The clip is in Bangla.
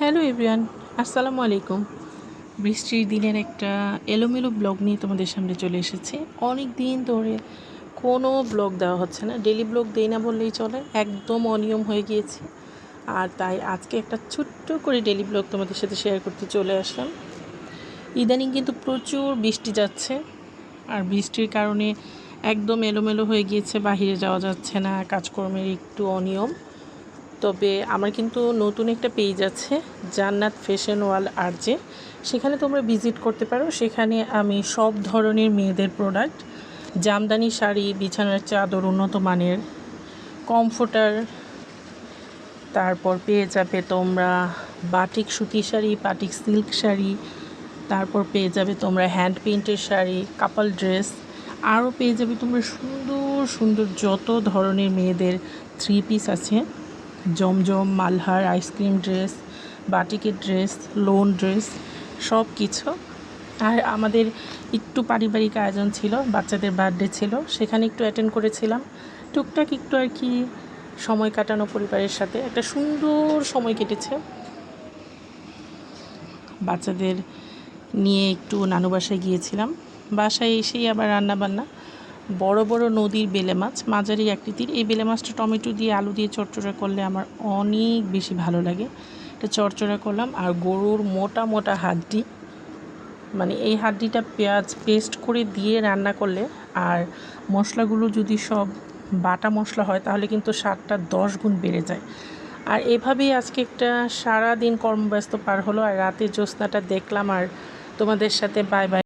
হ্যালো এভরিওয়ান, আসসালামু আলাইকুম। বৃষ্টির দিনের একটা এলোমেলো ব্লগ নিয়ে তোমাদের সামনে চলে এসেছি। অনেক দিন ধরে কোনো ব্লগ দেওয়া হচ্ছে না, ডেলি ব্লগ দেই না বললেই চলে, একদম অনিয়ম হয়ে গিয়েছে। আর তাই আজকে একটা ছোট্ট করে ডেলি ব্লগ তোমাদের সাথে শেয়ার করতে চলে আসলাম। ইদানিং কিন্তু প্রচুর বৃষ্টি যাচ্ছে, আর বৃষ্টির কারণে একদম এলোমেলো হয়ে গিয়েছে, বাহিরে যাওয়া যাচ্ছে না, কাজকর্মের একটু অনিয়ম। তবে আমার কিন্তু নতুন একটা পেজ আছে, জান্নাত ফ্যাশন ওয়ার্ল্ড আরজে, সেখানে তোমরা ভিজিট করতে পারো। সেখানে আমি সব ধরনের মেয়েদের প্রোডাক্ট, জামদানি শাড়ি, বিছানার চাদর, উন্নত মানের কমফোর্টার, তারপর পেয়ে যাবে তোমরা বাটিক সুতি শাড়ি, বাটিক সিল্ক শাড়ি, তারপর পেয়ে যাবে তোমরা হ্যান্ড পেইন্টের শাড়ি, কাপল ড্রেস, আরও পেয়ে যাবে তোমরা সুন্দর সুন্দর যত ধরনের মেয়েদের থ্রি পিস আছে, জমজম, মালহার, আইসক্রিম ড্রেস, বাটিকের ড্রেস, লোন ড্রেস, সব কিছু। আর আমাদের একটু পারিবারিক আয়োজন ছিল, বাচ্চাদের বার্থডে ছিল, সেখানে একটু অ্যাটেন্ড করেছিলাম। টুকটাক একটু আর কি সময় কাটানো পরিবারের সাথে, একটা সুন্দর সময় কেটেছে। বাচ্চাদের নিয়ে একটু নানু বাসায় গিয়েছিলাম, বাসায় এসেই আবার রান্নাবান্না। বড় বড় নদীর বেলে মাছ, মাঝারি আকৃতির, এই বেলে মাছটা টমেটো দিয়ে আলু দিয়ে চচ্চড়া করলে আমার অনেক বেশি ভালো লাগে। এটা চচ্চড়া করলাম। আর গরুর মোটা মোটা হাড্ডি, মানে এই হাড্ডিটা পেঁয়াজ পেস্ট করে দিয়ে রান্না করলে, আর মশলাগুলো যদি সব বাটা মশলা হয়, তাহলে কিন্তু স্বাদটা 10 গুণ বেড়ে যায়। আর এভাবেই আজকে একটা সারা দিন কর্মব্যস্ত পার হলো, আর রাতে জ্যোৎস্নাটা দেখলাম। আর তোমাদের সাথে বাই বাই।